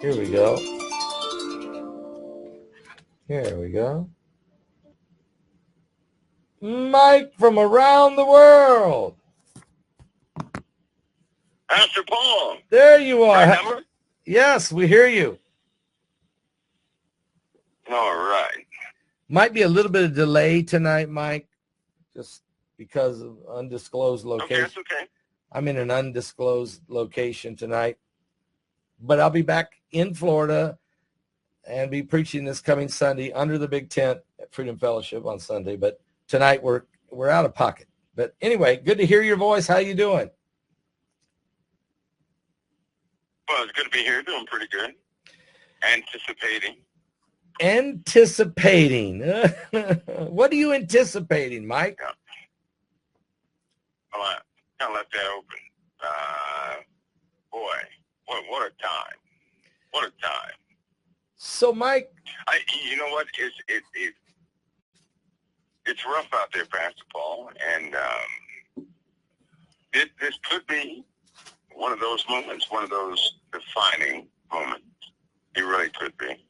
Here we go. Here we go. Mike from around the world. Pastor Paul. There you are. Right number? Yes, we hear you. All right. Might be a little bit of delay tonight, Mike, just because of undisclosed location. Okay, that's okay. I'm in an undisclosed location tonight, but I'll be back in Florida and be preaching this coming Sunday under the big tent at Freedom Fellowship on Sunday. But tonight we're out of pocket. But anyway, good to hear your voice. How you doing? Well, it's good to be here. Doing pretty good. Anticipating. What are you anticipating, Mike? Yeah. Well, I kind of left that open. Boy, what a time. What a time. So, Mike, you know what? It's rough out there, Pastor Paul, and this could be one of those moments, one of those defining moments. It really could be.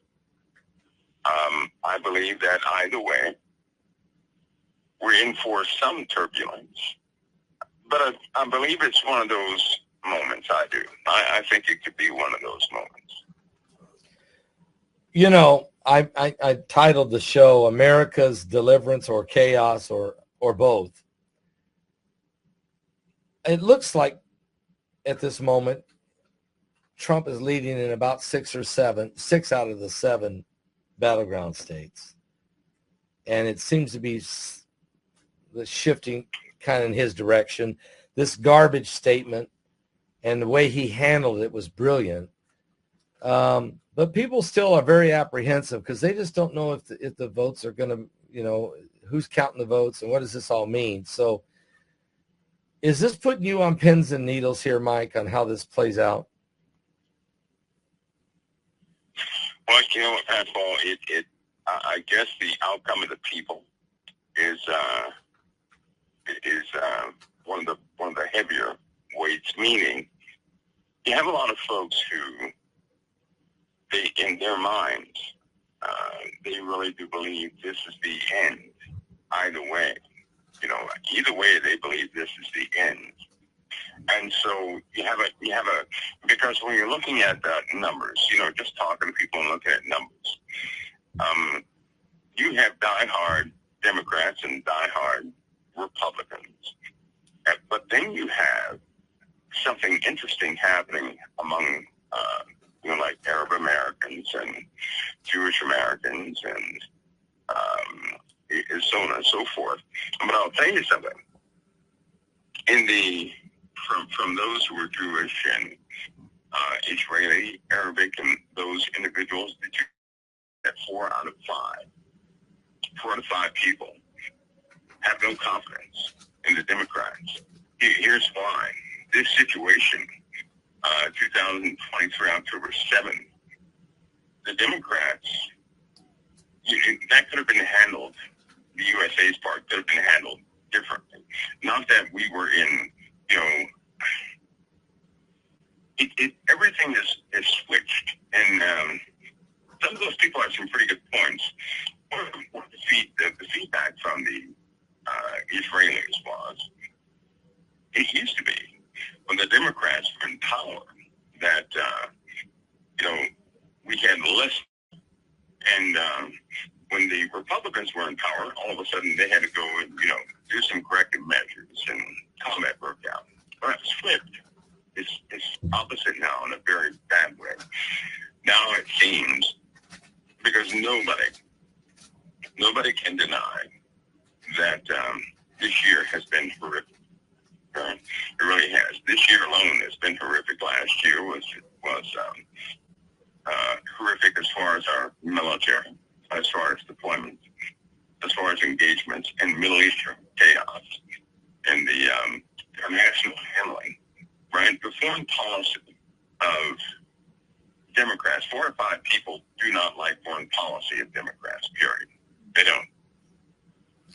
I believe that either way, we're in for some turbulence, but I believe it's one of those moments. I do. I think it could be one of those moments. You know, I titled the show America's Deliverance or Chaos or both. It looks like at this moment, Trump is leading in about 6 out of the 7 battleground states. And it seems to be the shifting kind of in his direction. This garbage statement and the way he handled it was brilliant. But people still are very apprehensive because they just don't know if the votes are going to, who's counting the votes and what does this all mean? So is this putting you on pins and needles here, Mike, on how this plays out? Well, you know what, Pat Paul, I guess the outcome of the people is one of the heavier weights. Meaning, you have a lot of folks who, they in their minds, they really do believe this is the end. Either way, either way, they believe this is the end. And so you have a because when you're looking at numbers, just talking to people and looking at numbers, you have diehard Democrats and diehard Republicans, but then you have something interesting happening among like Arab Americans and Jewish Americans and so on and so forth. But I'll tell you something. From those who are Jewish and Israeli, Arabic, and those individuals, that 4 out of 5 people have no confidence in the Democrats. Here's why. This situation, 2023, October 7th, the Democrats, that could have been handled, the USA's part could have been handled differently. Not that we were in, everything is switched. And some of those people have some pretty good points. The feedback from the Israelis was, it used to be when the Democrats were in power that, we had less. And when the Republicans were in power, all of a sudden they had to go and, do some corrective measures, and combat broke out. Well, that's flipped. It's opposite now in a very bad way. Now it seems, because nobody can deny that this year has been horrific. It really has. This year alone has been horrific. Last year was horrific as far as our military, as far as deployments, as far as engagements, and Middle Eastern chaos, and the international handling, right? The foreign policy of Democrats, 4 or 5 people do not like foreign policy of Democrats, period. They don't.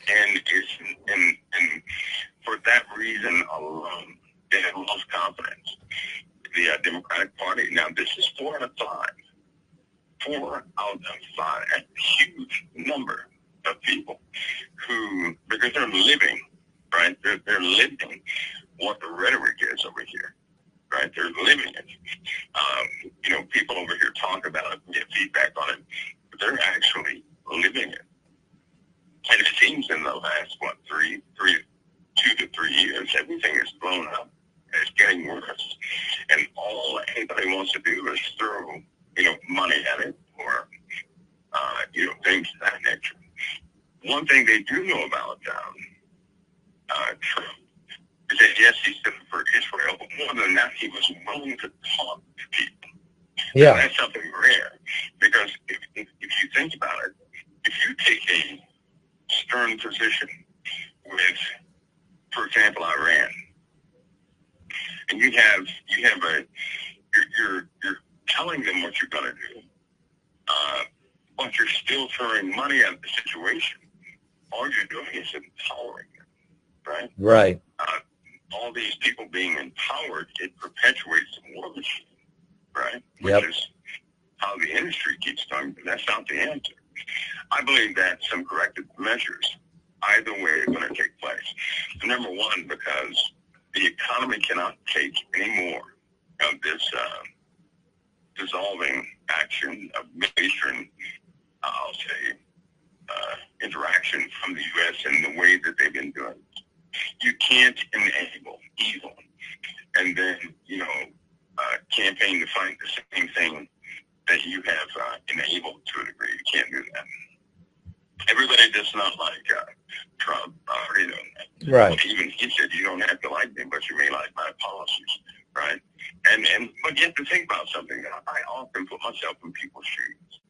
And for that reason alone, they have lost confidence. The Democratic Party, now this is 4 out of 5. 4 out of 5, a huge number of people who, because they're living, right? They're living what the rhetoric is over here, right? They're living it. People over here talk about it, get feedback on it, but they're actually living it. And it seems in the last, 2 to 3 years, everything has blown up. It's getting worse. And all anybody wants to do is throw, money at it or, things of that nature. One thing they do know about Trump is that, yes, he stood for Israel, but more than that, he was willing to talk to people. Yeah. And that's something rare, because if you think about it, if you take a stern position with, for example, Iran, and you're telling them what you're going to do, but you're still throwing money at the situation, all you're doing is empowering them, right? Right. All these people being empowered, it perpetuates the war machine, right? Yep. Which is how the industry keeps going, but that's not the answer. I believe that some corrective measures, either way, are going to take place. Number one, because the economy cannot take any more of this dissolving action of Middle Eastern, I'll say, interaction from the U.S. in the way that they've been doing. You can't enable evil and then, campaign to fight the same thing that you have enabled to a degree. You can't do that. Everybody does not like Trump, Right. Even he said, you don't have to like me, but you may like my policies, right? But you have to think about something. I often put myself in people's shoes.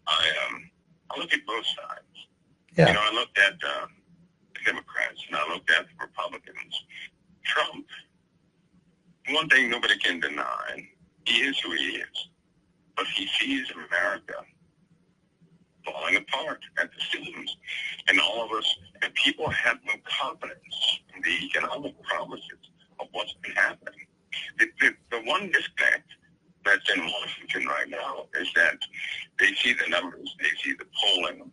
I look at both sides. Yeah. I looked at the Democrats and I looked at the Republicans. Trump, one thing nobody can deny, he is who he is. But he sees America falling apart at the seams. And all of us, and people have no confidence in the economic promises of what's been happening. The one disconnect that's in Washington right now is that they see the numbers, they see the polling.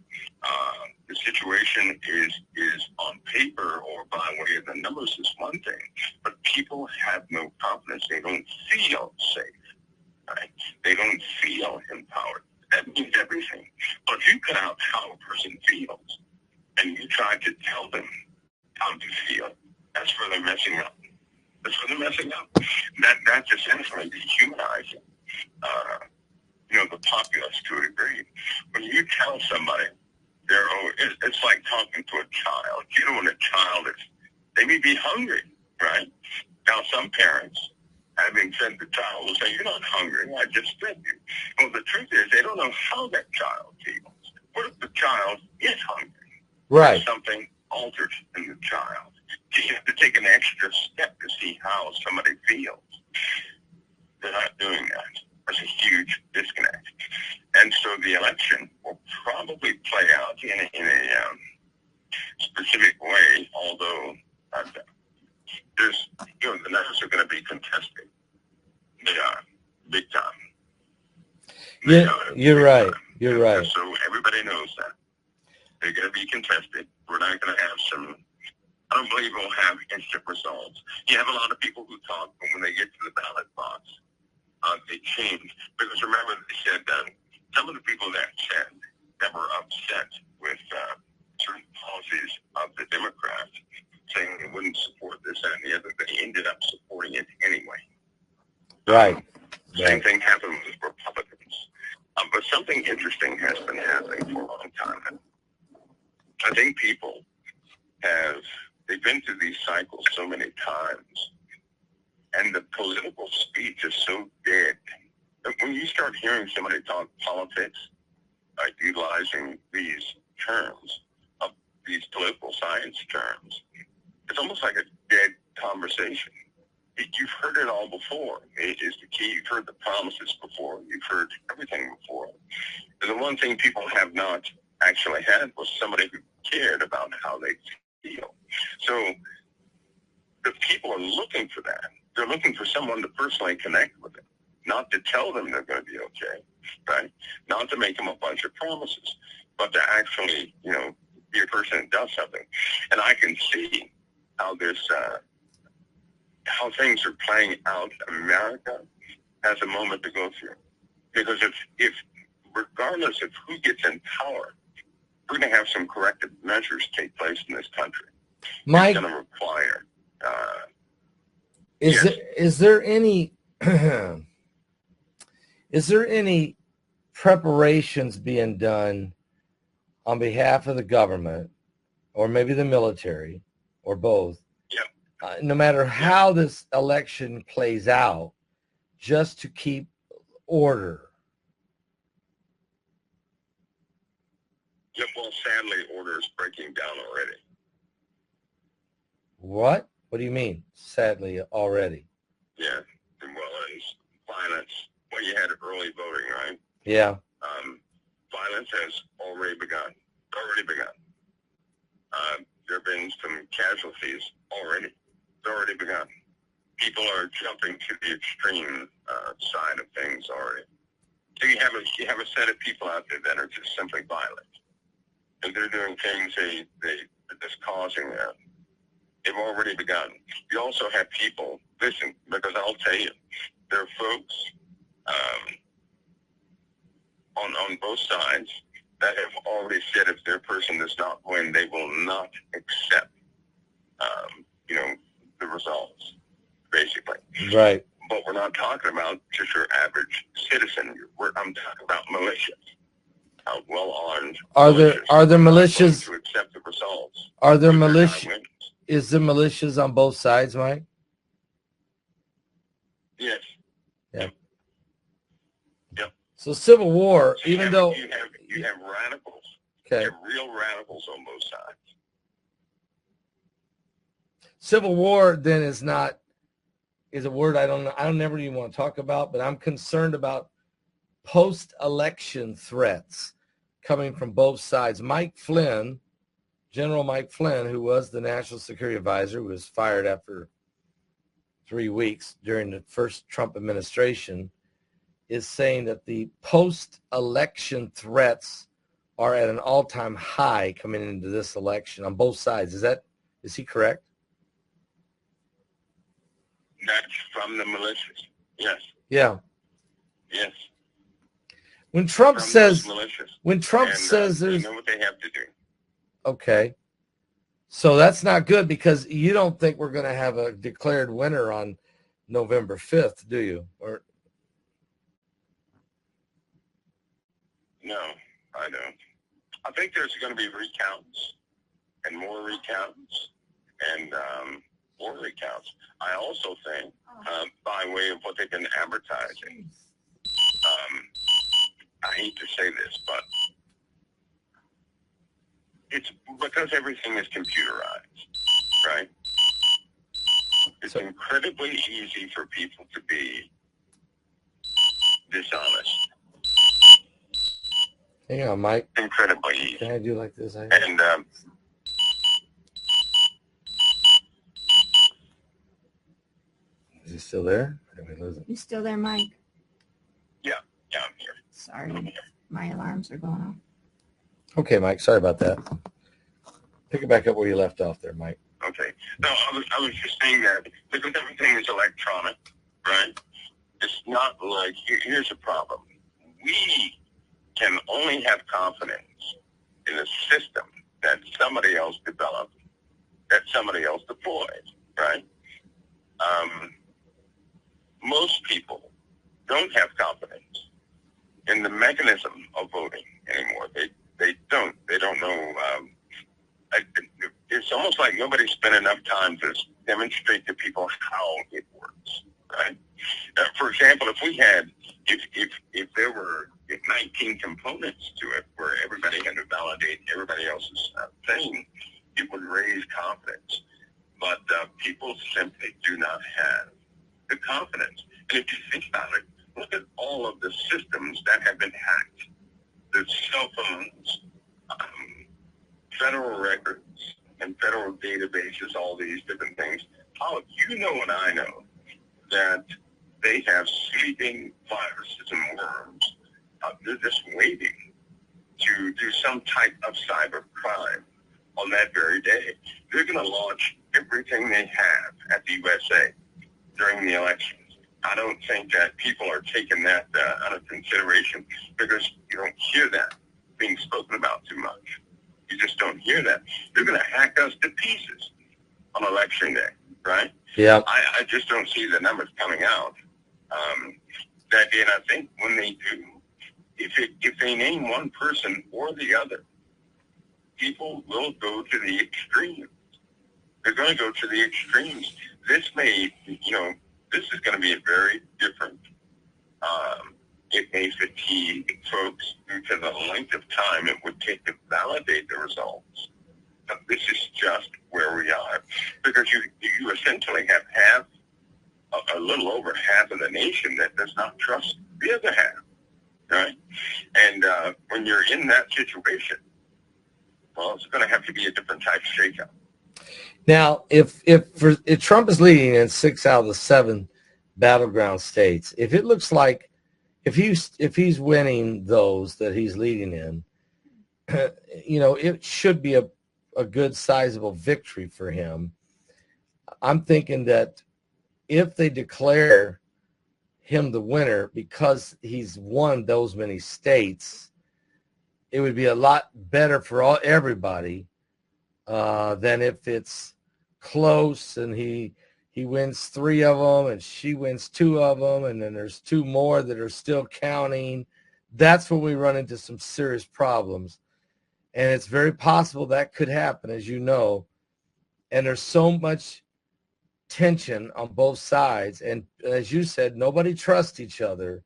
The situation is on paper or by way of the numbers is one thing, but people have no confidence. They don't feel safe. Right? They don't feel empowered. That means everything. But if you cut out how a person feels and you try to tell them how to feel, that's where they're messing up. That's where they're messing up. That's essentially dehumanizing, the populace to a degree. When you tell somebody, it's like talking to a child. When a child they may be hungry, right? Now, some parents, having fed the child, will say, you're not hungry, I just fed you. Well, the truth is, they don't know how that child feels. What if the child is hungry? Right. There's something altered in the child. You have to take an extra step to see how somebody feels. They're not doing that. There's a huge disconnect. And so the election will probably play out in a specific way, although there's, the numbers are going to be contested. They are, big time. You're right. You're right. So everybody knows that. They're going to be contested. We're not going to have I don't believe we'll have instant results. You have a lot of people who talk, but when they get to the ballot box, they change. Because remember, they said that some of the people that were upset with certain policies of the Democrats, saying they wouldn't support this and the other, they ended up supporting it anyway. Right. Same thing happened with Republicans. But something interesting has been happening for a long time. I think people they've been through these cycles so many times, and the political speech is so dead. When you start hearing somebody talk politics, utilizing these terms, these political science terms, it's almost like a dead conversation. You've heard it all before. It is the key. You've heard the promises before. You've heard everything before. And the one thing people have not actually had was somebody who cared about how they feel. So the people are looking for that. They're looking for someone to personally connect with them. not to tell them they're going to be okay, right? Not to make them a bunch of promises, but to actually, be a person that does something. And I can see how how things are playing out. America has a moment to go through, because if regardless of who gets in power, we're going to have some corrective measures take place in this country. Mike, it's going to require. Is there any is there any preparations being done on behalf of the government, or maybe the military, or both? Yeah. No matter how this election plays out, just to keep order. Yeah, well, sadly, order is breaking down already. What? What do you mean, sadly, already? Yeah, well, it's violence. Well, you had early voting, right? Yeah. Violence has already begun. There have been some casualties already. It's already begun. People are jumping to the extreme side of things already. So you have a set of people out there that are just simply violent, and they're doing things they're just causing that. They've already begun. You also have people, listen, because I'll tell you, there are folks on both sides that have already said if their person does not win, they will not accept, the results, basically. Right. But we're not talking about just your average citizen. I'm talking about militias, well-armed. Are there militias to accept the results? Are there militias? Is there militias on both sides, Mike? Yes. Yeah. Yep. So Civil War, even though you have radicals, okay, you have real radicals on both sides. Civil War then is a word I don't never even want to talk about, but I'm concerned about post-election threats coming from both sides. General Mike Flynn, who was the National Security Advisor, was fired after 3 weeks during the first Trump administration, is saying that the post-election threats are at an all-time high coming into this election on both sides. Is he correct? That's from the militias. Yes. Yeah. Yes. When Trump says, there's, you know what they have to do. Okay. So that's not good, because you don't think we're going to have a declared winner on November 5th, do you? Or no, I don't. I think there's going to be recounts and more recounts and more recounts. I also think, by way of what they've been advertising, I hate to say this, but it's because everything is computerized, right? It's incredibly easy for people to be dishonest. Hang on, Mike. Incredibly easy. Can I do like this? And is he still there? You still there, Mike? Yeah, I'm here. Sorry, my alarms are going off. Okay, Mike. Sorry about that. Pick it back up where you left off there, Mike. Okay. No, I was just saying that because everything is electronic, right? It's not like, here's the problem. We can only have confidence in a system that somebody else developed, that somebody else deployed, right? Most people don't have confidence in the mechanism of voting anymore. They don't. They don't know. It's almost like nobody spent enough time to demonstrate to people how it works, right? For example, if there were 19 components to it where everybody had to validate everybody else's thing, it would raise confidence. But people simply do not have the confidence. And if you think about it, look at all of the systems that have been hacked. The cell phones, federal records, and federal databases, all these different things. How you know and I know that they have sleeping viruses and worms. They're just waiting to do some type of cyber crime on that very day. They're going to launch everything they have at the USA during the elections. I don't think that people are taking that out of consideration because you don't hear that being spoken about too much. You just don't hear that. They're going to hack us to pieces on election day, right? Yeah. I just don't see the numbers coming out. And I think when they do, if they name one person or the other, people will go to the extremes. They're going to go to the extremes. This this is going to be a very different. It may fatigue folks due to the length of time it would take to validate the results. But this is just where we are, because you essentially have a little over half of the nation that does not trust the other half, right? And when you're in that situation, well, it's going to have to be a different type of shakeout. Now, if Trump is leading in 6 out of the 7 battleground states, if it looks like if he's winning those that he's leading in, it should be a good sizable victory for him. I'm thinking that if they declare him the winner because he's won those many states, it would be a lot better for everybody than if it's close and he wins 3 of them and she wins 2 of them, and then there's 2 more that are still counting. That's when we run into some serious problems. And it's very possible that could happen, as you know. And there's so much tension on both sides. And as you said, nobody trusts each other.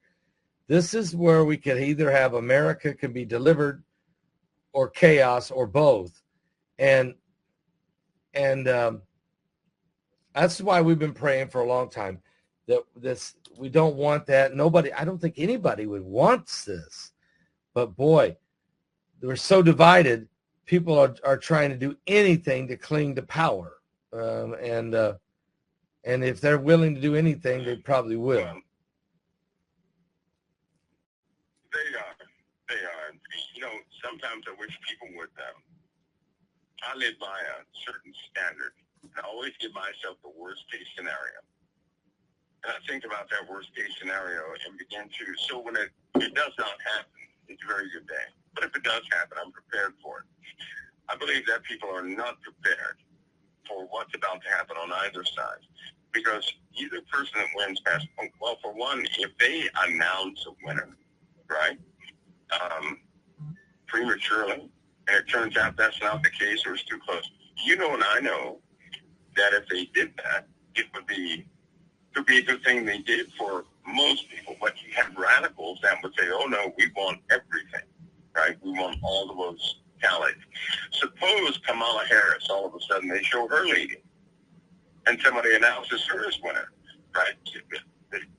This is where we could either have America can be delivered or chaos or both. And that's why we've been praying for a long time that we don't want that. I don't think anybody would want this. But boy, we're so divided. People are trying to do anything to cling to power. And if they're willing to do anything, they probably will. They are. Sometimes I wish people would. I live by a certain standard. I always give myself the worst case scenario. And I think about that worst case scenario and begin to, so when it does not happen, it's a very good day. But if it does happen, I'm prepared for it. I believe that people are not prepared for what's about to happen on either side. Because either person that wins past, well, for one, if they announce a winner, right, prematurely, and it turns out that's not the case or it's too close, you know and I know that if they did that, it would be a good thing they did for most people. But you have radicals that would say, oh, no, we want everything, right? We want all the votes tallied. Suppose Kamala Harris, all of a sudden, they show her leading, and somebody announces her as winner, right?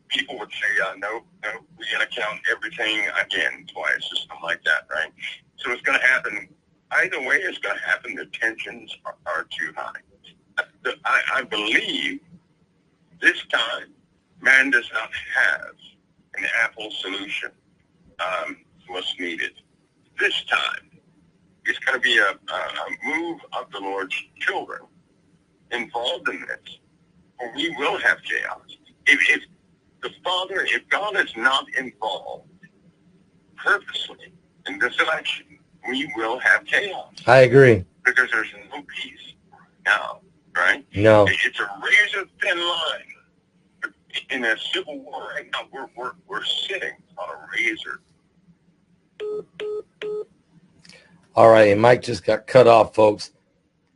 People would say, no, we're going to count everything again twice or something like that, right? So it's going to happen. Either way, it's going to happen. The tensions are too high. I believe this time man does not have an Apple solution what's needed. This time it's going to be a move of the Lord's children involved in this, or we will have chaos. If God is not involved purposely in this election, we will have chaos. I agree. Because there's no peace now, right? No. It's a razor-thin line. In a civil war right now, we're sitting on a razor. All right, and Mike just got cut off, folks.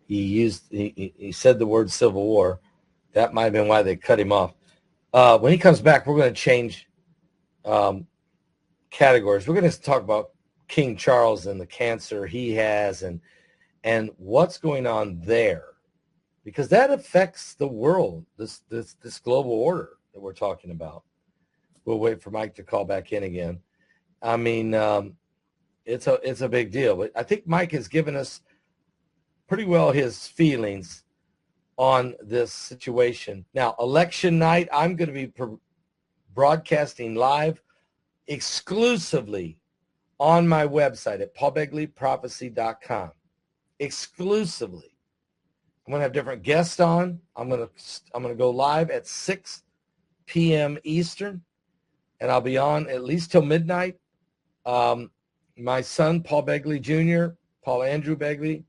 He said the word civil war. That might have been why they cut him off. When he comes back, we're going to change categories. We're going to talk about King Charles and the cancer he has and what's going on there, because that affects the world, this global order that we're talking about. We'll wait for Mike to call back in again. I mean, it's a big deal, but I think Mike has given us pretty well his feelings on this situation. Now, election night, I'm going to be broadcasting live exclusively on my website at paulbegleyprophecy.com. Exclusively. I'm going to have different guests on. I'm going to go live at 6 p.m. Eastern, and I'll be on at least till midnight. My son, Paul Begley Jr., Paul Andrew Begley,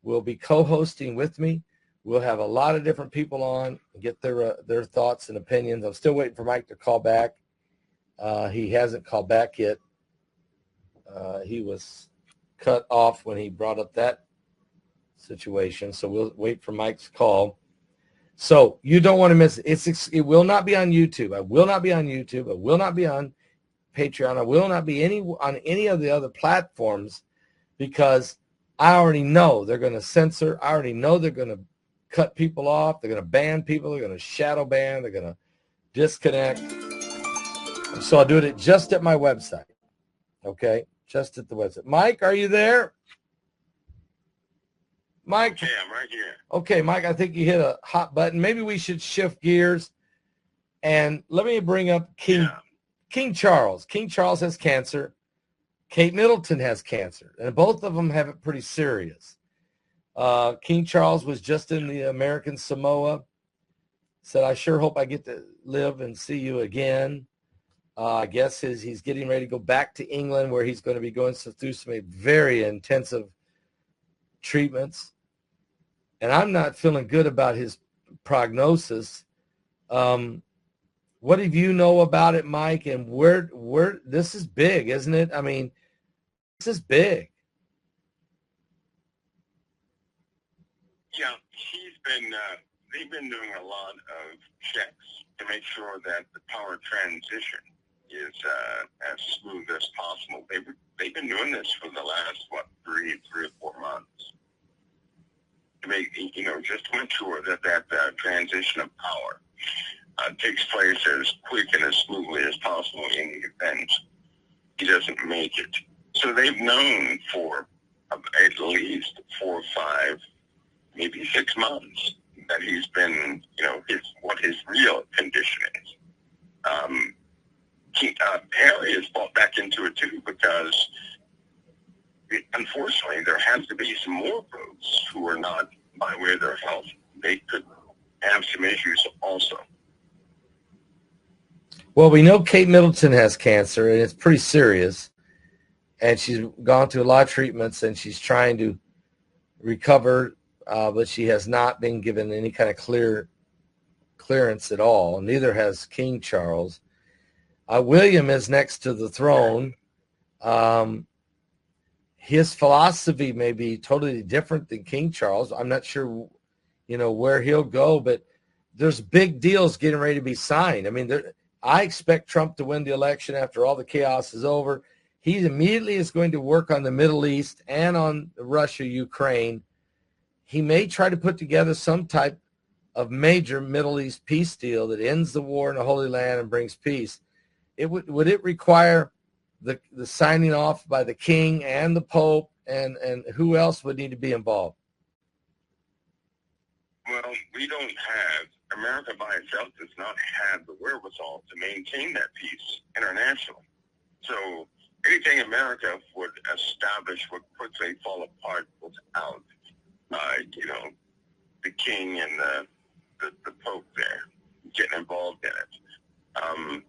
will be co-hosting with me. We'll have a lot of different people on and get their thoughts and opinions. I'm still waiting for Mike to call back. He hasn't called back yet. He was cut off when he brought up that situation, so we'll wait for Mike's call. So you don't want to miss it. It will not be on YouTube. I will not be on YouTube. I will not be on Patreon. I will not be on any of the other platforms because I already know they're going to censor. I already know they're going to cut people off. They're going to ban people. They're going to shadow ban. They're going to disconnect. So I'll do it just at my website. Okay? Just at the website. Mike, are you there? Mike? Okay, I'm right here. Okay, Mike, I think you hit a hot button. Maybe we should shift gears. And let me bring up King Charles. King Charles has cancer. Kate Middleton has cancer. And both of them have it pretty serious. King Charles was just in the American Samoa. Said, I sure hope I get to live and see you again. I guess he's getting ready to go back to England where he's going to be going through some very intensive treatments. And I'm not feeling good about his prognosis. What do you know about it, Mike? And where this is big, isn't it? I mean, this is big. Yeah, they've been doing a lot of checks to make sure that the power transition is as smooth as possible. They've been doing this for the last, 3 or 4 months. To make, just to ensure that transition of power takes place as quick and as smoothly as possible in the event he doesn't make it. So they've known for at least 4 or 5, maybe 6 months that he's been, what his real condition is. Harry has bought back into it too because unfortunately there has to be some more folks who are not by way of their health. They could have some issues also. Well, we know Kate Middleton has cancer, and it's pretty serious. And she's gone through a lot of treatments, and she's trying to recover, but she has not been given any kind of clearance at all. Neither has King Charles. William is next to the throne. His philosophy may be totally different than King Charles. I'm not sure, where he'll go, but there's big deals getting ready to be signed. I mean, I expect Trump to win the election after all the chaos is over. He immediately is going to work on the Middle East and on Russia, Ukraine. He may try to put together some type of major Middle East peace deal that ends the war in the Holy Land and brings peace. Would it require the signing off by the king and the Pope, and who else would need to be involved? Well, America by itself does not have the wherewithal to maintain that peace internationally. So anything America would establish would quickly fall apart without, the king and the Pope there getting involved in it.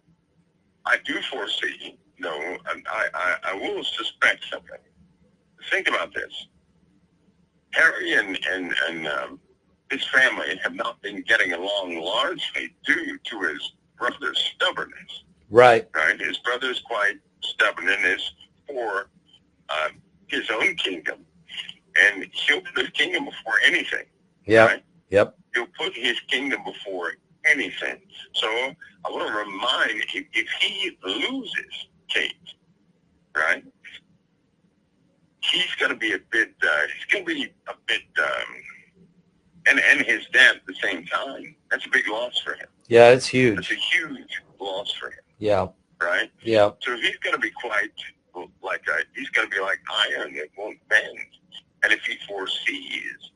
I do foresee, I will suspect something. Think about this. Harry and his family have not been getting along largely due to his brother's stubbornness. Right. Right? His brother's quite stubborn and is for his own kingdom. And he'll put his kingdom before anything. Yeah. Right? Yep. He'll put his kingdom before anything. So I want to remind him, if he loses Kate, right, he's going to be a bit, and his dad at the same time. That's a big loss for him. Yeah, it's huge. It's a huge loss for him. Yeah. Right? Yeah. So he's going to be he's going to be like iron that won't bend. And if he foresees,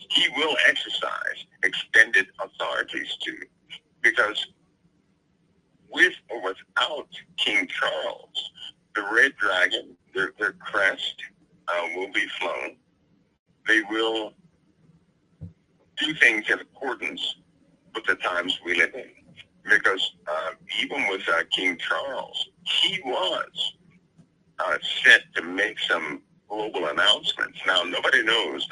he will exercise extended authorities too, because with or without King Charles, the Red Dragon, their crest, will be flown. They will do things in accordance with the times we live in. Because even with King Charles, he was set to make some global announcements. Now, nobody knows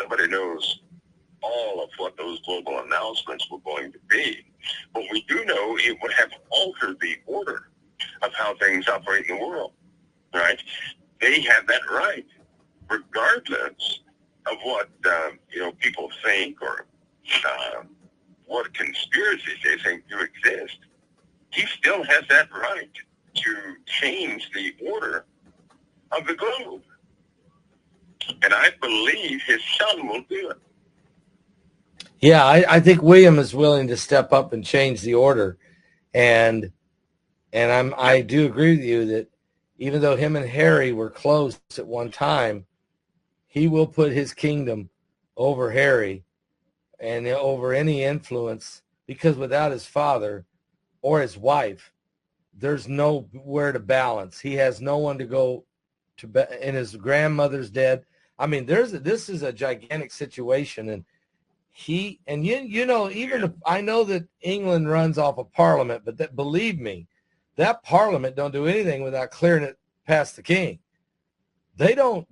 all of what those global announcements were going to be. But we do know it would have altered the order of how things operate in the world, right? They have that right, regardless of what, people think or what conspiracies they think do exist. He still has that right to change the order of the globe. And I believe his son will do it. Yeah, I think William is willing to step up and change the order. And I do agree with you that even though him and Harry were close at one time, he will put his kingdom over Harry and over any influence, because without his father or his wife, there's nowhere to balance. He has no one to go to, and his grandmother's dead. I mean, this is a gigantic situation, and I know that England runs off a parliament, but that, believe me, that parliament don't do anything without clearing it past the king. I don't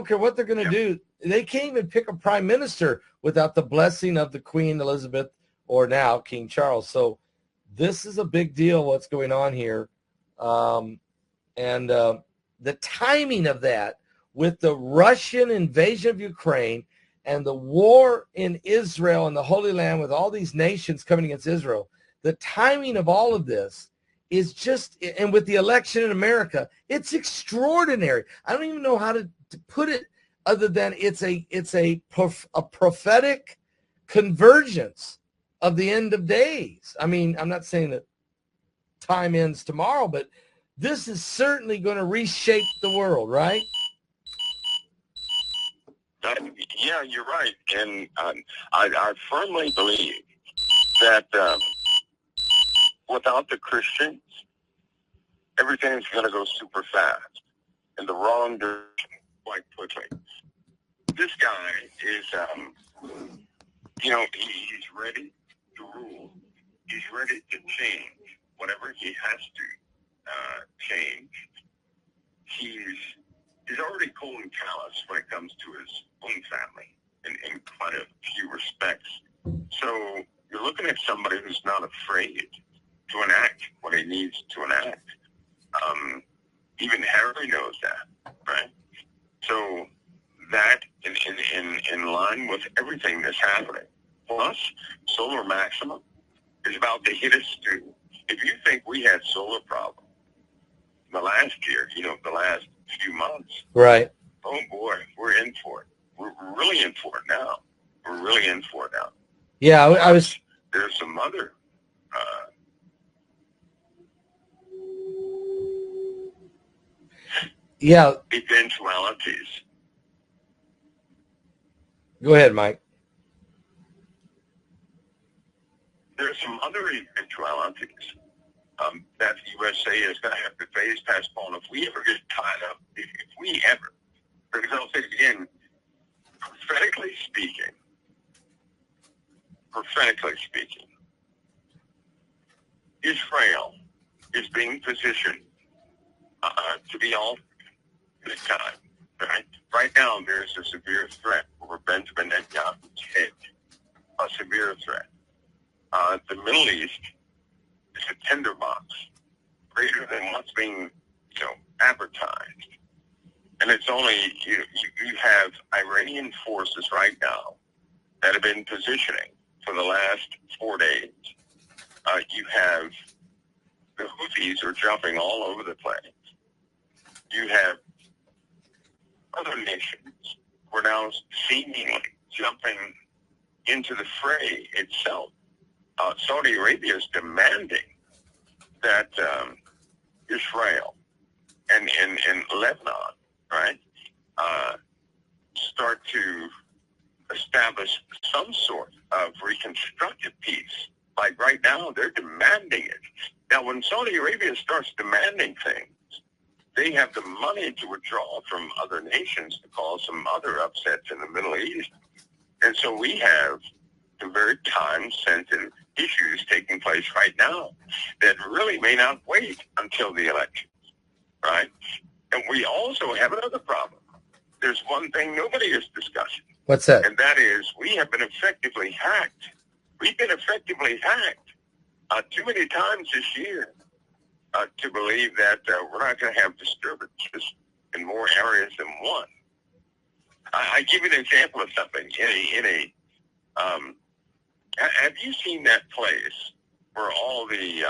care what they're going to do. They can't even pick a prime minister without the blessing of the Queen Elizabeth or now King Charles. So this is a big deal, what's going on here. And the timing of that with the Russian invasion of Ukraine and the war in Israel and the Holy Land with all these nations coming against Israel, the timing of all of this is just, and with the election in America, it's extraordinary. I don't even know how to put it other than it's a prophetic convergence of the end of days. I mean, I'm not saying that time ends tomorrow, but this is certainly going to reshape the world, right? Yeah, you're right. And I firmly believe that without the Christians, everything's going to go super fast in the wrong direction quite quickly. This guy is, he's ready to rule. He's ready to change whatever he has to change. He's already cold and callous when it comes to his own family in quite a few respects. So you're looking at somebody who's not afraid to enact what he needs to enact. Even Harry knows that, right? So that in line with everything that's happening. Plus, solar maximum is about to hit us too. If you think we had solar problems the last year, the last few months, right? Oh boy, we're in for it. We're really in for it now. We're really in for it now. Yeah, I was. There's some other. Eventualities. Go ahead, Mike. There's some other eventualities that the USA is going to have to face, postpone. If we ever get tied up, if we ever, because I'll say it again, prophetically speaking, Israel is being positioned to be altered this time. Right now, there's a severe threat over Benjamin Netanyahu's head. A severe threat. The Middle East is a tinderbox greater than what's being, advertised. And it's only, you have Iranian forces right now that have been positioning for the last 4 days. You have the Houthis are jumping all over the place. You have other nations who are now seemingly jumping into the fray itself. Saudi Arabia is demanding that Israel and Lebanon, right, start to establish some sort of reconstructive peace. Like right now, they're demanding it. Now, when Saudi Arabia starts demanding things, they have the money to withdraw from other nations to cause some other upsets in the Middle East. And so we have some very time-sensitive issues taking place right now that really may not wait until the election, right? And we also have another problem. There's one thing nobody is discussing. What's that? And that is we have been effectively hacked. We've been effectively hacked too many times this year to believe that we're not going to have disturbances in more areas than one. I give you an example of something. Have you seen that place where all the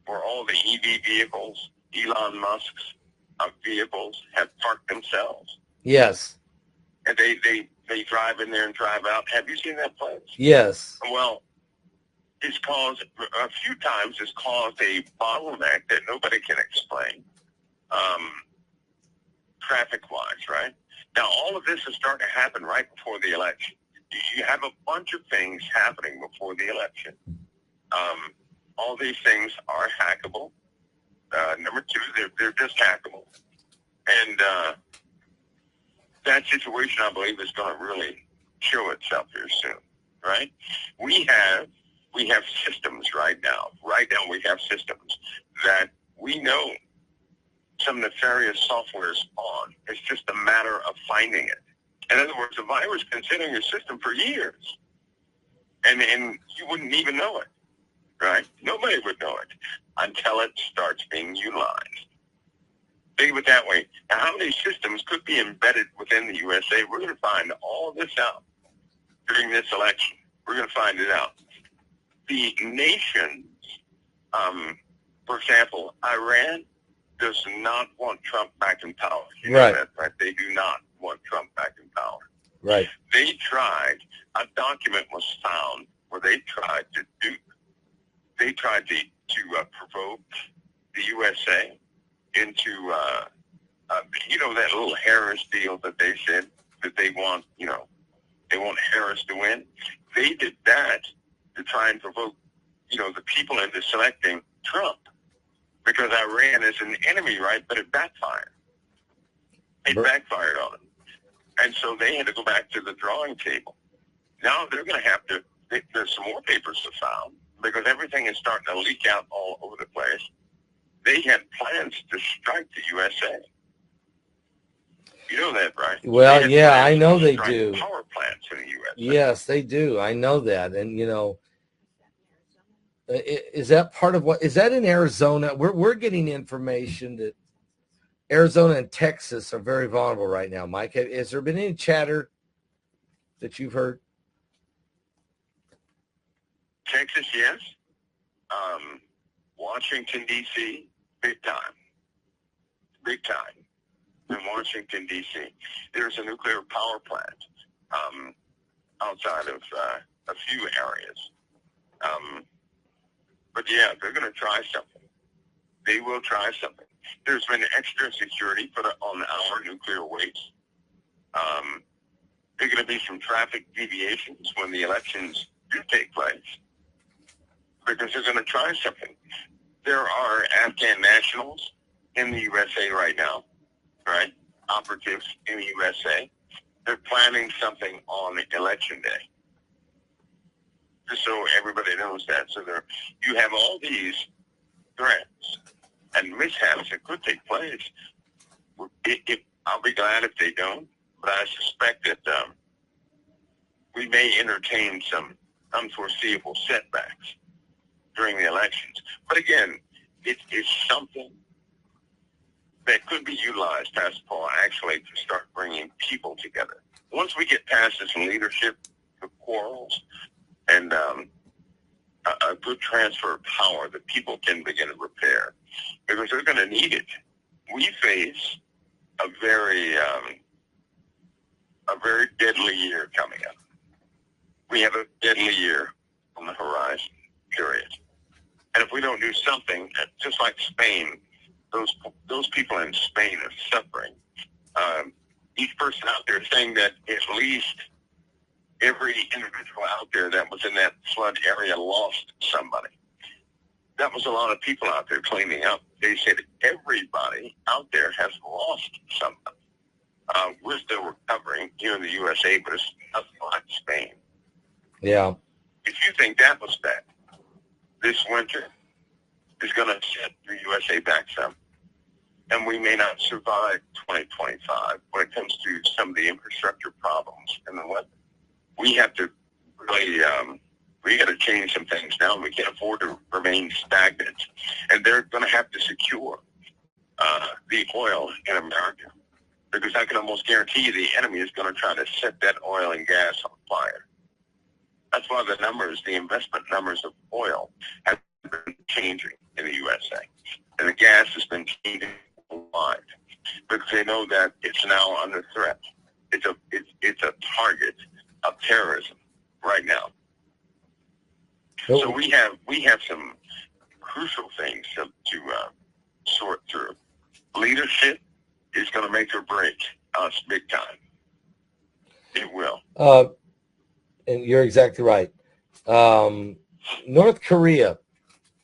EV vehicles, Elon Musk's vehicles, have parked themselves? Yes. And they drive in there and drive out. Have you seen that place? Yes. Well, it's caused, a few times it's caused a bottleneck that nobody can explain, traffic-wise, right? Now, all of this is starting to happen right before the election. You have a bunch of things happening before the election. All these things are hackable. Number two, they're just hackable. And that situation, I believe, is going to really show itself here soon, right? We have systems right now. Right now we have systems that we know some nefarious software is on. It's just a matter of finding it. In other words, the virus can sit in your system for years, and you wouldn't even know it, right? Nobody would know it until it starts being utilized. Think of it that way. Now, how many systems could be embedded within the USA? We're going to find all this out during this election. We're going to find it out. The nations, for example, Iran does not want Trump back in power. You know that, right? They do not want Trump back in power. Right. They tried, a document was found where they tried to provoke the USA into, that little Harris deal that they said that they want, they want Harris to win. They did that to try and provoke, the people into selecting Trump, because Iran is an enemy, right? But it backfired. It backfired on them. And so they had to go back to the drawing table. Now they're going to have to, there's some more papers to found, because everything is starting to leak out all over the place. They had plans to strike the USA. You know that, right? Well, yeah, I know they do. Power plants in the USA. Yes, they do. I know that. And, is that part of what, is that in Arizona? We're getting information that Arizona and Texas are very vulnerable right now. Mike, has there been any chatter that you've heard? Texas, yes. Washington, D.C., big time. Big time. In Washington, D.C., there's a nuclear power plant outside of a few areas. But yeah, they're going to try something. They will try something. There's been extra security put on our nuclear waste. There are going to be some traffic deviations when the elections do take place, because they're going to try something. There are Afghan nationals in the USA right now, right? Operatives in the USA. They're planning something on election day, just so everybody knows that. So you have all these threats and mishaps that could take place. I'll be glad if they don't, but I suspect that we may entertain some unforeseeable setbacks during the elections. But again, it's something that could be utilized, Pastor Paul, actually to start bringing people together. Once we get past this leadership, the quarrels, and a good transfer of power, that people can begin to repair, because they're going to need it. We face a very deadly year coming up. We have a deadly year on the horizon, period. And if we don't do something, just like Spain, those people in Spain are suffering. Each person out there is saying that at least every individual out there that was in that flood area lost somebody. that was a lot of people out there cleaning up. They said everybody out there has lost something. We're still recovering here in the USA, but it's nothing like Spain. Yeah. If you think that was bad, this winter is going to set the USA back some. And we may not survive 2025 when it comes to some of the infrastructure problems and the weather. We have to really, we got to change some things now. We can't afford to remain stagnant. And they're going to have to secure the oil in America, because I can almost guarantee you the enemy is going to try to set that oil and gas on fire. That's why the numbers, the investment numbers of oil have been changing in the USA. And the gas has been changing worldwide because they know that it's now under threat. It's a target of terrorism right now. Oh. So we have some crucial things to sort through. Leadership is going to make or break us big time. It will. And you're exactly right. North Korea,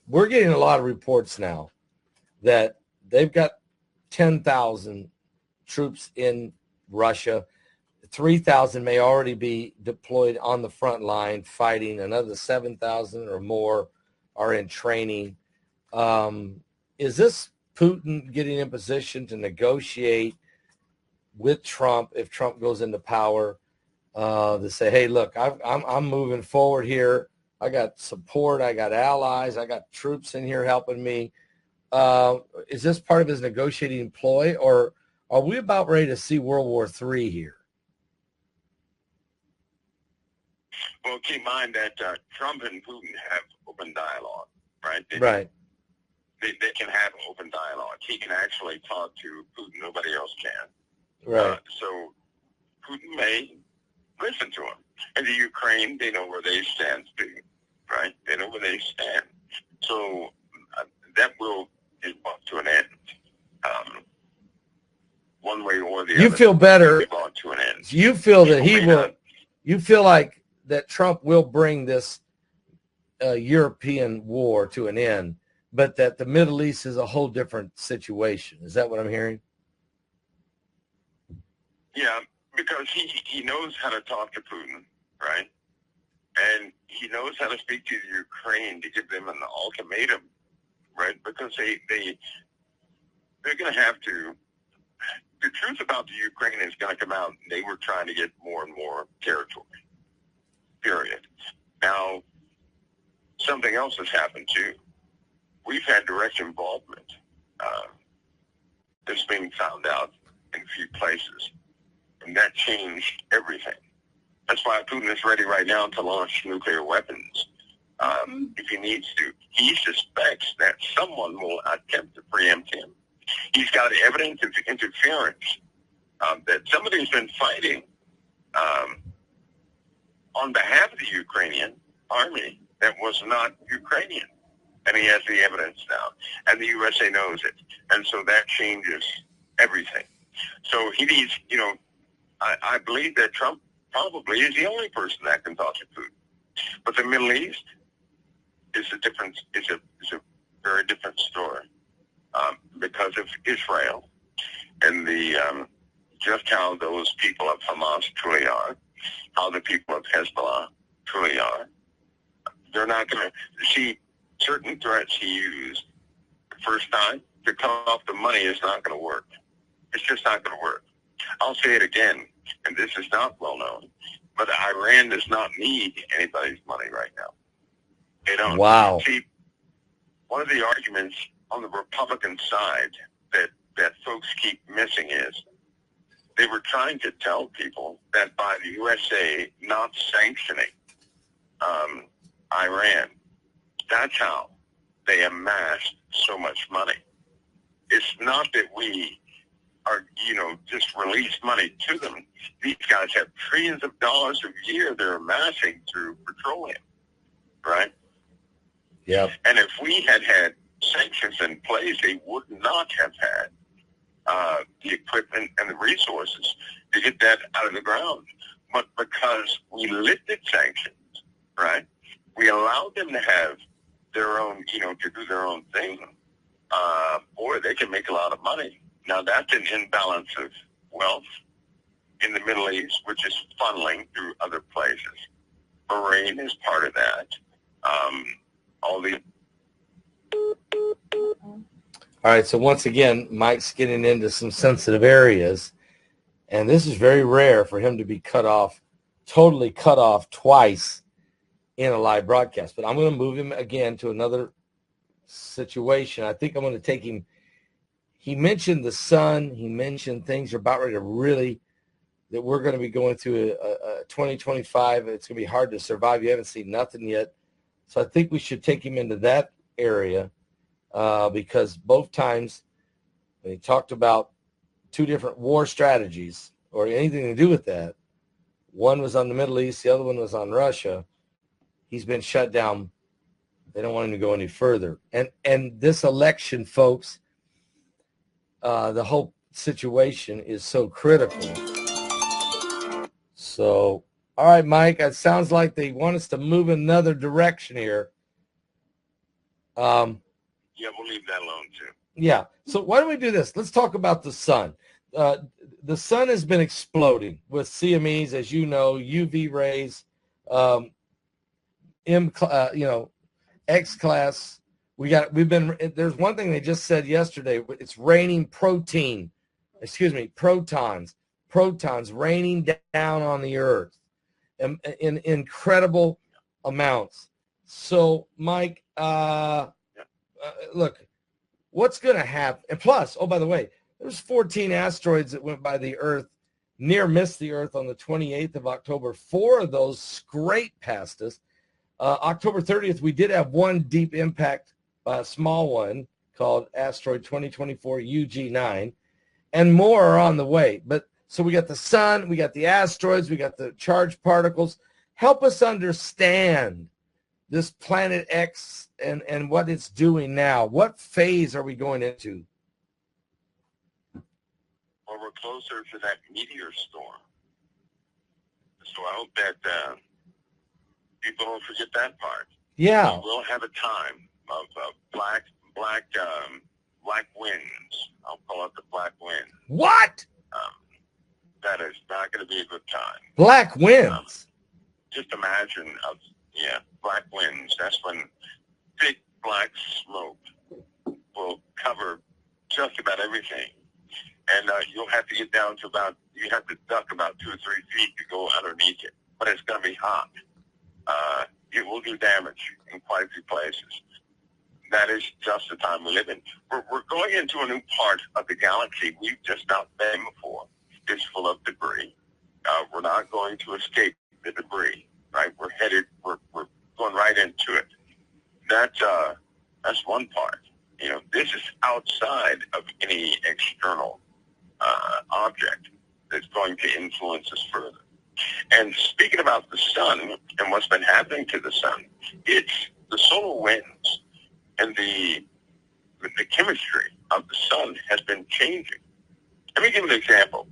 we're getting a lot of reports now that they've got 10,000 troops in Russia. 3,000 may already be deployed on the front line fighting. Another 7,000 or more are in training. Is this Putin getting in position to negotiate with Trump if Trump goes into power, to say, hey, look, I'm moving forward here. I got support. I got allies. I got troops in here helping me. Is this part of his negotiating ploy, or are we about ready to see World War III here? Well, keep in mind that Trump and Putin have open dialogue, right? Right. They can have open dialogue. He can actually talk to Putin. Nobody else can. Right. So Putin may listen to him. And the Ukraine, they know where they stand, too, right? They know where they stand. So that will get brought to an end. One way or the other. You feel better. Brought to an end. You feel that he will. You feel like that Trump will bring this European war to an end, but that the Middle East is a whole different situation. Is that what I'm hearing? Yeah, because he knows how to talk to Putin, right? And he knows how to speak to the Ukraine to give them an ultimatum, right? Because they're going to have to. The truth about the Ukraine is going to come out. They were trying to get more and more territory. Period. Now, something else has happened too. We've had direct involvement. That's being found out in a few places, and that changed everything. That's why Putin is ready right now to launch nuclear weapons if he needs to. He suspects that someone will attempt to preempt him. He's got evidence of interference that somebody's been fighting on behalf of the Ukrainian army that was not Ukrainian. And he has the evidence now. And the USA knows it. And so that changes everything. So he needs, I believe that Trump probably is the only person that can talk to Putin. But the Middle East is a very different story because of Israel and the just how those people of Hamas truly are, how the people of Hezbollah truly are. They're not going to see certain threats he used the first time to cut off the money is not going to work. It's just not going to work. I'll say it again, and this is not well known, but Iran does not need anybody's money right now. They don't. Wow. See, one of the arguments on the Republican side that folks keep missing is they were trying to tell people that by the USA not sanctioning Iran, that's how they amassed so much money. It's not that we are, just release money to them. These guys have trillions of dollars a year they're amassing through petroleum, right? Yeah. And if we had had sanctions in place, they would not have had the equipment and the resources to get that out of the ground. But because we lifted sanctions, right, we allowed them to have their own, to do their own thing, boy, they can make a lot of money. Now, that's an imbalance of wealth in the Middle East, which is funneling through other places. Bahrain is part of that. All right, so once again, Mike's getting into some sensitive areas, and this is very rare for him to be totally cut off twice in a live broadcast. But I'm going to move him again to another situation. I think I'm going to take him. He mentioned the sun. He mentioned things are about ready to really, that we're going to be going through a 2025. It's going to be hard to survive. You haven't seen nothing yet. So I think we should take him into that area because both times when he talked about two different war strategies or anything to do with that, one was on the Middle East, the other one was on Russia. He's been shut down. They don't want him to go any further. And this election, folks, the whole situation is so critical. So, all right, Mike, it sounds like they want us to move another direction here. Yeah, we'll leave that alone, too. Yeah. So why don't we do this? Let's talk about the sun. The sun has been exploding with CMEs, as you know, UV rays, X class. There's one thing they just said yesterday. It's raining protons raining down on the earth in incredible amounts. So, Mike, look, what's going to happen? And plus, oh, by the way, there's 14 asteroids that went by the earth, near missed the earth on the 28th of October. 4 of those scraped past us. October 30th, we did have one deep impact, a small one called asteroid 2024 UG9, and more are on the way. But so we got the sun, we got the asteroids, we got the charged particles. Help us understand this planet X and what it's doing now. What phase are we going into? Well, we're closer to that meteor storm. So I hope that people don't forget that part. Yeah. We'll have a time of black winds. I'll call it the black wind. What? That is not going to be a good time. Black winds? Just imagine, black winds. That's when thick black smoke will cover just about everything. And you'll have to get down to you have to duck about 2 or 3 feet to go underneath it. But it's going to be hot. It will do damage in quite a few places. That is just the time we live in. We're going into a new part of the galaxy we've just not been before. It's full of debris. We're not going to escape the debris, right? We're going right into it. That's one part. This is outside of any external object that's going to influence us further. And speaking about the sun and what's been happening to the sun, it's the solar winds and the chemistry of the sun has been changing. Let me give an example.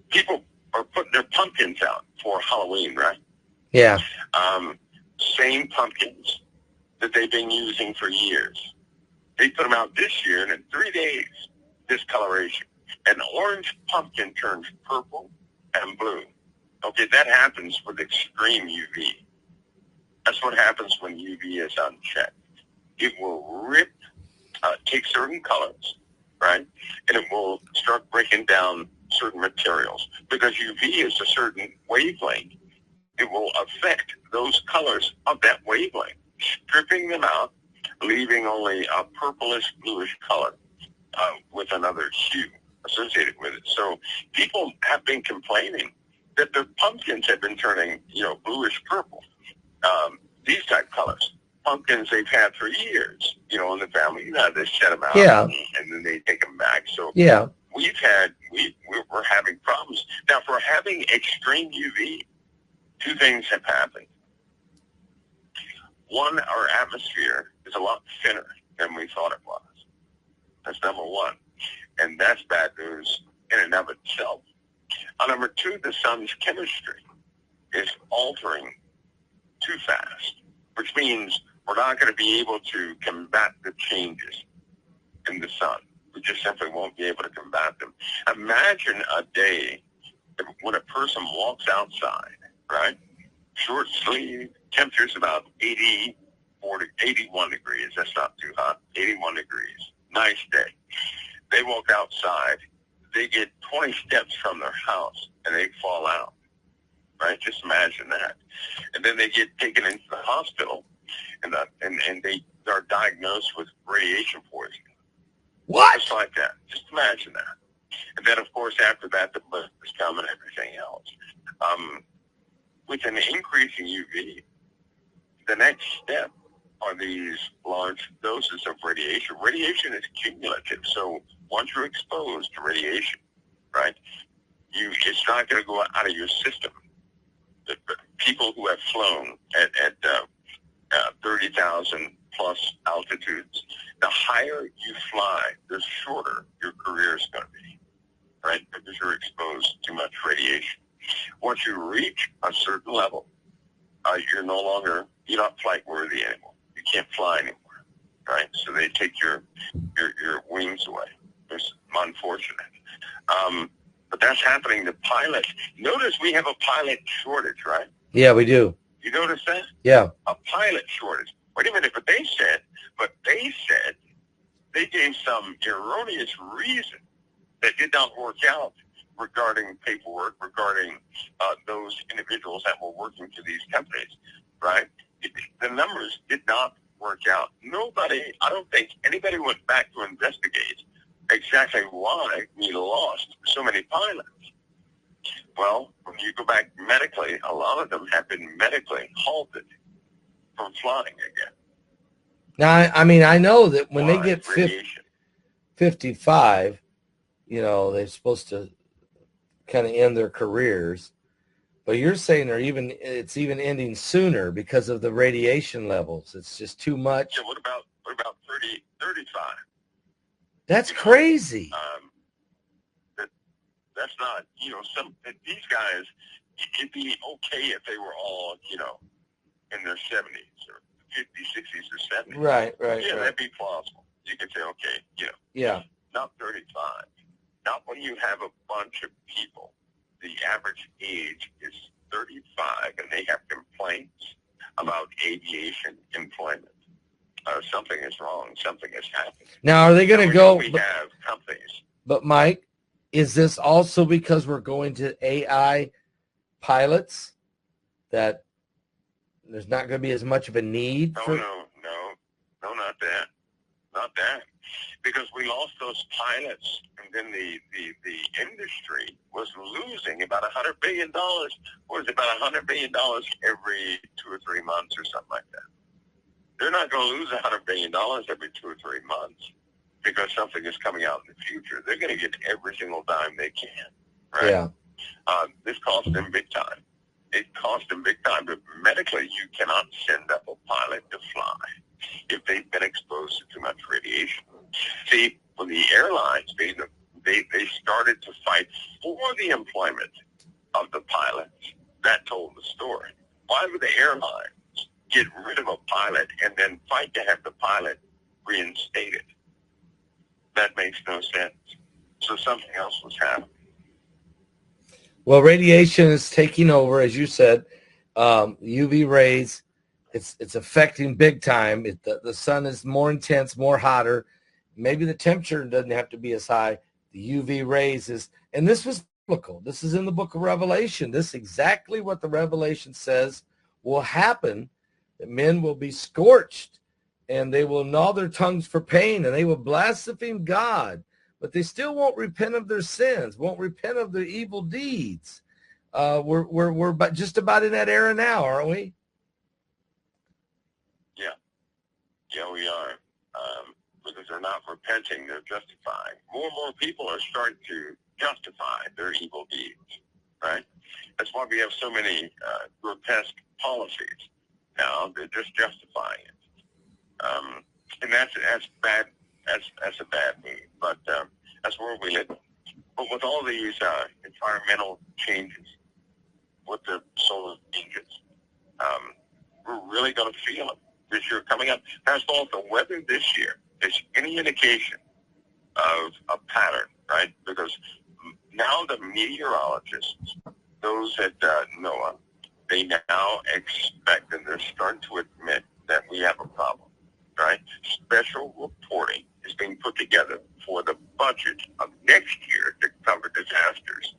People are putting their pumpkins out for Halloween, right? Yeah. Same pumpkins that they've been using for years. They put them out this year, and in 3 days, discoloration. An orange pumpkin turns purple and blue. Okay, that happens with extreme UV. That's what happens when UV is unchecked. It will take certain colors, right? And it will start breaking down certain materials. Because UV is a certain wavelength, it will affect those colors of that wavelength, stripping them out, leaving only a purplish bluish color with another hue associated with it. So people have been complaining that their pumpkins have been turning, bluish purple. These type colors. Pumpkins they've had for years, in the family. They set them out, Yeah. and then they take them back. So yeah, we're having problems. Now, if we're having extreme UV, 2 things have happened. One, our atmosphere is a lot thinner than we thought it was. That's number one. And that's bad news in and of itself. Number 2, the sun's chemistry is altering too fast, which means We're not going to be able to combat the changes in the sun. We just simply won't be able to combat them. Imagine a day when a person walks outside, right? Short sleeve, temperature's about 81 degrees. That's not too hot. 81 degrees. Nice day. They walk outside. They get 20 steps from their house and they fall out, right? Just imagine that. And then they get taken into the hospital and they are diagnosed with radiation poisoning. What? Just like that. Just imagine that. And then, of course, after that, the blisters come and everything else. With an increase in UV, the next step are these large doses of radiation. Radiation is cumulative. So once you're exposed to radiation, right, it's not going to go out of your system. The people who have flown at 30,000 plus altitudes, the higher you fly, the shorter your career is going to be, right? Because you're exposed to much radiation. Once you reach a certain level, you're not flight worthy anymore. You can't fly anymore, right? So they take your wings away. It's unfortunate. But that's happening to pilots. Notice we have a pilot shortage, right? Yeah, we do. You notice that? Yeah. A pilot shortage. Wait a minute, but they said they gave some erroneous reason that did not work out regarding paperwork, regarding those individuals that were working for these companies, right? The numbers did not work out. I don't think anybody went back to investigate exactly why we lost so many pilots. Well, when you go back medically, a lot of them have been medically halted from flying again. Now, I know that when Why? they get Radiation. 55, they're supposed to kind of end their careers. But you're saying it's even ending sooner because of the radiation levels. It's just too much. Yeah, what about 30, 35? That's crazy. That's not, these guys, it'd be okay if they were all, in their 70s or 50s, 60s, or 70s. Right. Yeah, that'd be plausible. You could say, okay, Yeah. not 35. Not when you have a bunch of people. The average age is 35, and they have complaints about aviation employment. Something is wrong. Something has happened. Now, are they going to go? We have companies. But Mike, is this also because we're going to AI pilots that there's not going to be as much of a need for? No, not that. Not that. Because we lost those pilots, and then the industry was losing about $100 billion. What is it, about $100 billion every 2 or 3 months or something like that? They're not going to lose $100 billion every 2 or 3 months because something is coming out in the future. They're going to get every single dime they can, right? Yeah. This cost them big time. It cost them big time, but medically you cannot send up a pilot to fly if they've been exposed to too much radiation. See, when the airlines, they started to fight for the employment of the pilots. That told the story. Why would the airlines get rid of a pilot and then fight to have the pilot reinstated? That makes no sense. So something else was happening. Well, radiation is taking over, as you said. UV rays, it's affecting big time. The sun is more intense, more hotter. Maybe the temperature doesn't have to be as high. The UV rays is, and this was biblical. This is in the book of Revelation. This is exactly what the Revelation says will happen. That men will be scorched, and they will gnaw their tongues for pain, and they will blaspheme God. But they still won't repent of their sins, won't repent of their evil deeds. We're just about in that era now, aren't we? Yeah, we are. Because they're not repenting, they're justifying. More and more people are starting to justify their evil deeds, right? That's why we have so many grotesque policies now. They're just justifying it. And that's bad. That's a bad move. But that's where we live. But with all these environmental changes, with the solar changes, we're really going to feel them. this year coming up. Pascal, if the weather this year is any indication of a pattern, right? Because now the meteorologists, those at NOAA, they now expect, and they're starting to admit that we have a problem, right? Special reporting is being put together for the budget of next year to cover disasters.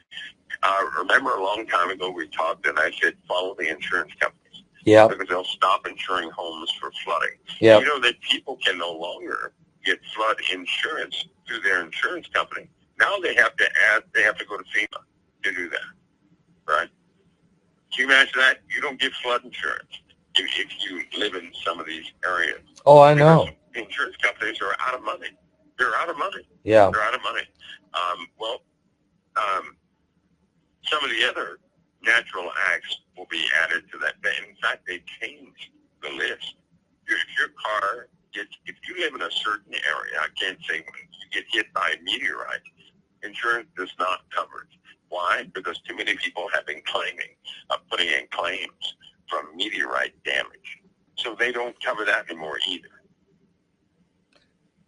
Remember a long time ago we talked and I said follow the insurance companies. Yeah. Because they'll stop insuring homes for flooding. Yeah. You know that people can no longer get flood insurance through their insurance company. Now they have to go to FEMA to do that, right? Can you imagine that? You don't get flood insurance if you live in some of these areas. Oh, I know. The insurance companies are out of money. They're out of money. Yeah. They're out of money. Some of the other natural acts will be added to that. In fact, they changed the list. If your car gets, if you live in a certain area, I can't say when you get hit by a meteorite, insurance does not cover it. Why? Because too many people have been putting in claims from meteorite damage. So they don't cover that anymore either.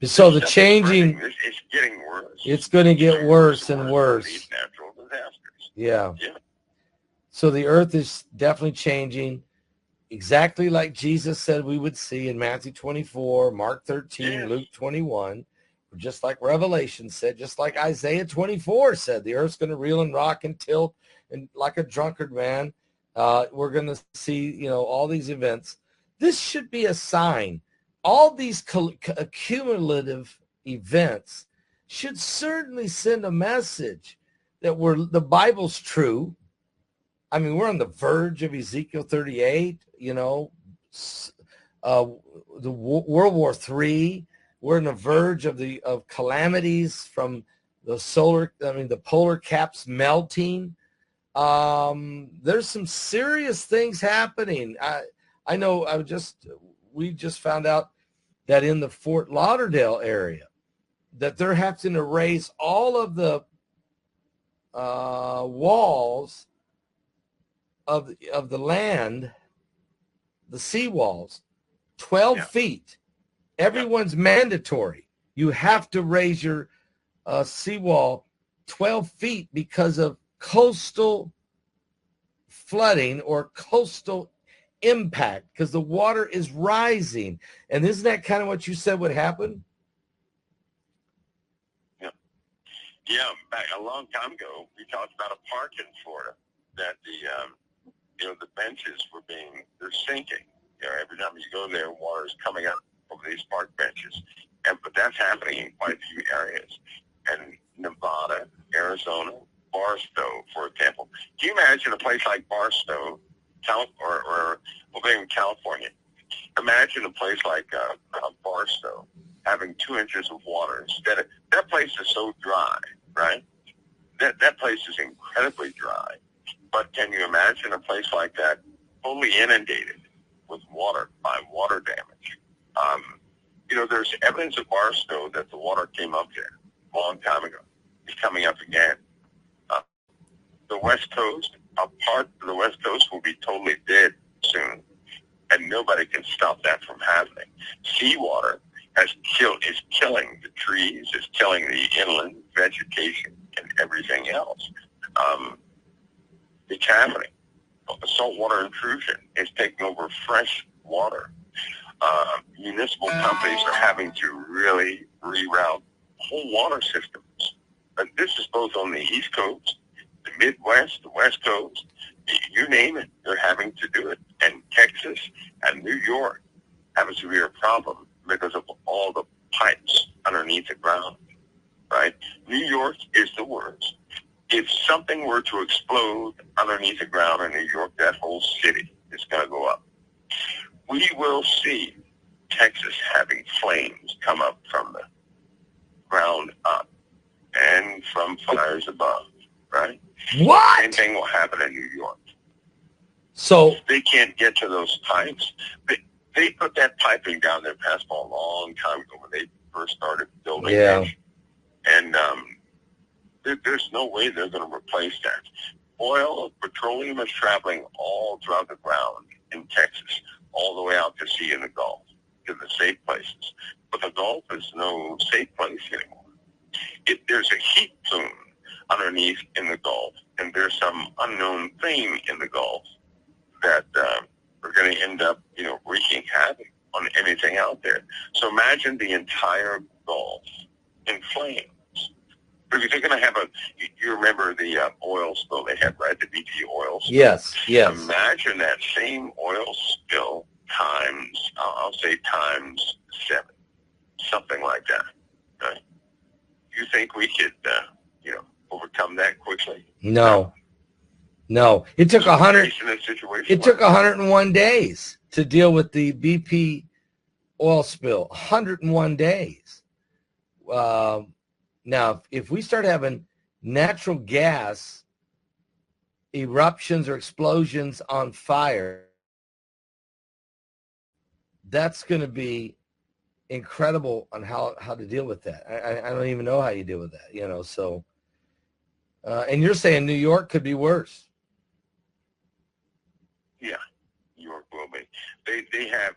So the changing, it's getting worse. It's going to get worse and worse. These natural disasters. Yeah. Yeah. So the earth is definitely changing exactly like Jesus said we would see in Matthew 24, Mark 13, Yes. Luke 21, just like Revelation said, just like Isaiah 24 said, the earth's going to reel and rock and tilt and like a drunkard man. We're going to see, all these events. This should be a sign. All these accumulative events should certainly send a message that the Bible's true. I mean, we're on the verge of Ezekiel 38, the World War III. We're on the verge of calamities from the polar caps melting. There's some serious things happening. I know we just found out that in the Fort Lauderdale area that they're having to raise all of the walls of the land, the sea walls, 12 feet. Everyone's mandatory. You have to raise your seawall 12 feet because of coastal flooding or coastal impact, because the water is rising. And isn't that kind of what you said would happen? Yeah, back a long time ago, we talked about a park in Florida that the benches they're sinking. Every time you go there, water is coming up over these park benches. But that's happening in quite a few areas. And Nevada, Arizona, Barstow, for example. Can you imagine a place like Barstow, or in California? Imagine a place like Barstow having 2 inches of water instead of, that place is so dry, right? That place is incredibly dry. But can you imagine a place like that fully inundated with water by water damage? There's evidence of Barstow that the water came up there a long time ago. It's coming up again. The West Coast, a part of the West Coast will be totally dead soon, and nobody can stop that from happening. Seawater is killing the trees, is killing the inland vegetation and everything else. It's happening. Saltwater intrusion is taking over fresh water. Municipal companies are having to really reroute whole water systems. And this is both on the East Coast, the Midwest, the West Coast, you name it, they're having to do it. And Texas and New York have a severe problem because of all the pipes underneath the ground, right? New York is the worst. If something were to explode underneath the ground in New York, that whole city is going to go up. We will see Texas having flames come up from the ground up and from fires above, right? What? Same thing will happen in New York. So they can't get to those pipes. They put that piping down there past a long time ago when they first started building it. And there's no way they're going to replace that. Petroleum is traveling all throughout the ground in Texas. all the way out to sea in the Gulf, to the safe places. But the Gulf is no safe place anymore. There's a heat plume underneath in the Gulf, and there's some unknown thing in the Gulf that are going to end up, wreaking havoc on anything out there. So imagine the entire Gulf in flames. Because they're going to have you remember the oil spill they had, right? The BP oil spill. Yes, yes. Imagine that same oil spill times, I'll say times 7, something like that. Right? You think we could, overcome that quickly? No. It took 101 days to deal with the BP oil spill. 101 days. Now, if we start having natural gas eruptions or explosions on fire, that's going to be incredible on how to deal with that. I don't even know how you deal with that, so. And you're saying New York could be worse. Yeah, New York will be. They have,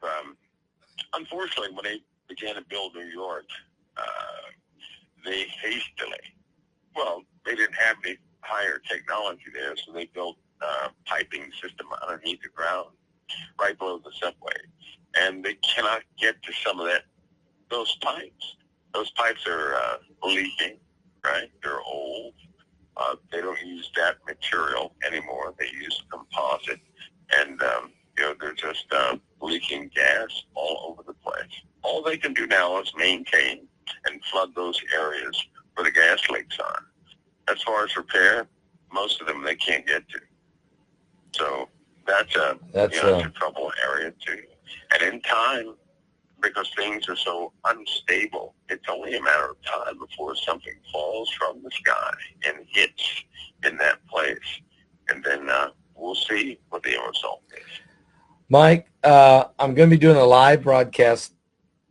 unfortunately, when they began to build New York, they didn't have any higher technology there, so they built a piping system underneath the ground, right below the subway. And they cannot get to some of those pipes. Those pipes are leaking, right? They're old. They don't use that material anymore. They use composite. And, they're just leaking gas all over the place. All they can do now is maintain and flood those areas where the gas leaks are. As far as repair, most of them they can't get to. So that's a trouble area too. And in time, because things are so unstable, it's only a matter of time before something falls from the sky and hits in that place. And then we'll see what the end result is. Mike, I'm going to be doing a live broadcast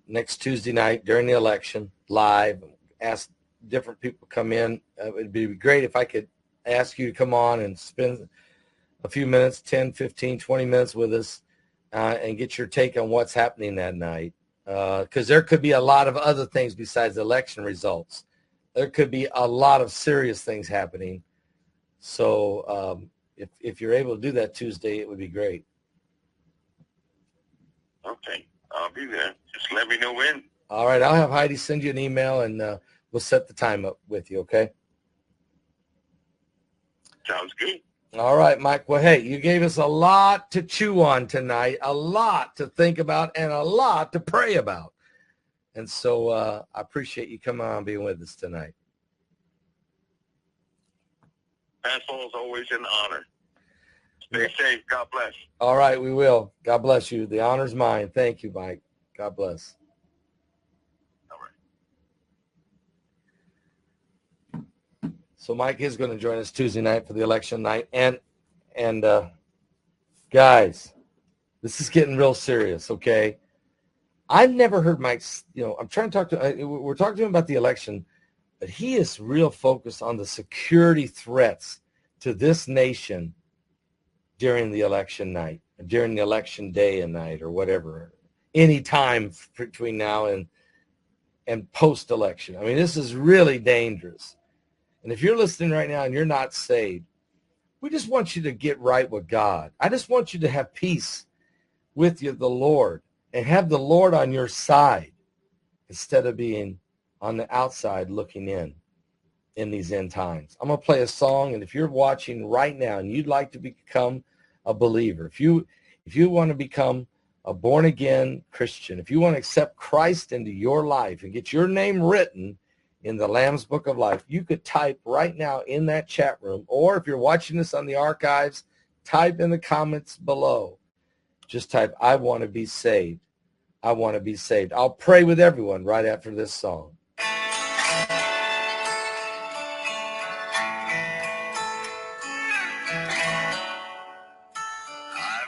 next Tuesday night during the election, live. Ask different people to come in. It would be great if I could ask you to come on and spend a few minutes, 10, 15, 20 minutes with us and get your take on what's happening that night. Because there could be a lot of other things besides election results. There could be a lot of serious things happening. So if you're able to do that Tuesday, it would be great. Okay, I'll be there. Just let me know when. All right, I'll have Heidi send you an email, and we'll set the time up with you, okay? Sounds good. All right, Mike. Well, hey, you gave us a lot to chew on tonight, a lot to think about, and a lot to pray about. And so I appreciate you coming on and being with us tonight. Pastor, it's always an honor. Stay safe. God bless. All right, we will. God bless you. The honor's mine. Thank you, Mike. God bless. All right. So Mike is going to join us Tuesday night for the election night. And guys, this is getting real serious, okay? I've never heard Mike's, I'm trying to talk to, we're talking to him about the election, but he is real focused on the security threats to this nation during the election night, during the election day and night, or whatever, any time between now and post-election. I mean, this is really dangerous. And if you're listening right now and you're not saved, we just want you to get right with God. I just want you to have peace with you, the Lord, and have the Lord on your side instead of being on the outside looking in these end times. I'm going to play a song, and if you're watching right now and you'd like to become a believer, if you want to become a born-again Christian, if you want to accept Christ into your life and get your name written in the Lamb's Book of Life, you could type right now in that chat room, or if you're watching this on the archives, type in the comments below. Just type, I want to be saved. I want to be saved. I'll pray with everyone right after this song. I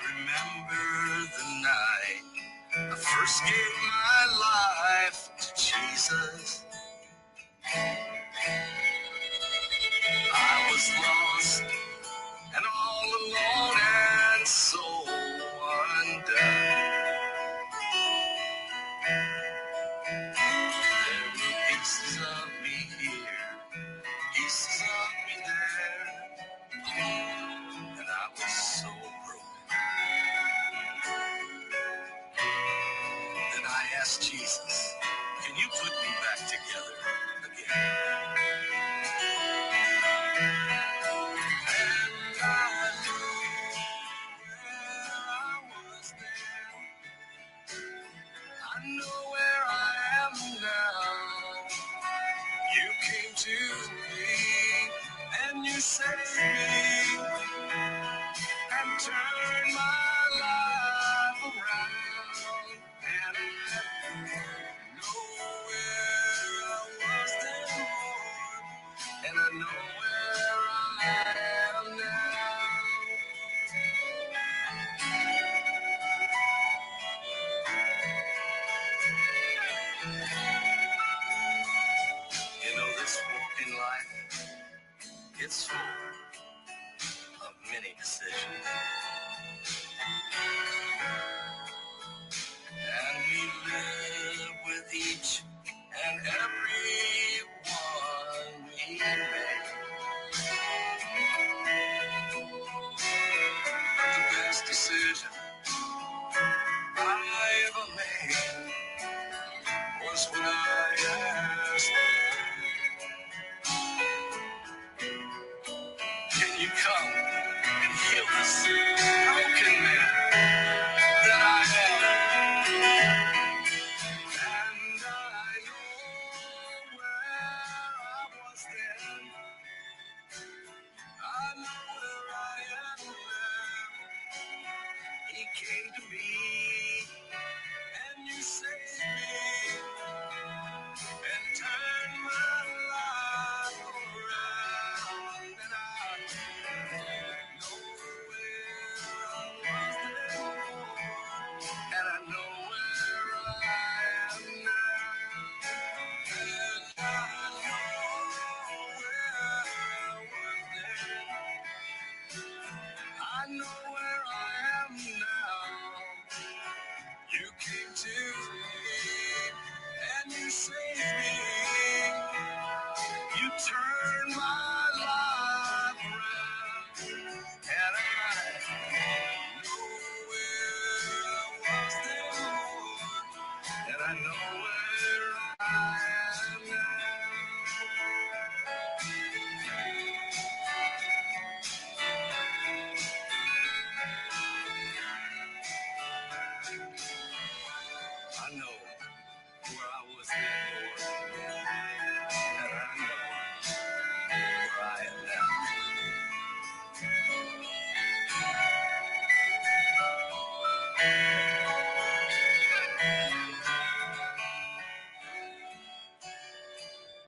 remember the night I first gave my life to Jesus. I was lost and all alone and so undone. saved me and turned my life around. And I know where I was then, Lord, and I know where I am now. You know, this walk in life, it's full of many decisions. And we live with each and every one we make. But the best decision I ever made was when I asked, can you come and heal this broken man that I am? And I know where I was then. I know where I am now. He came to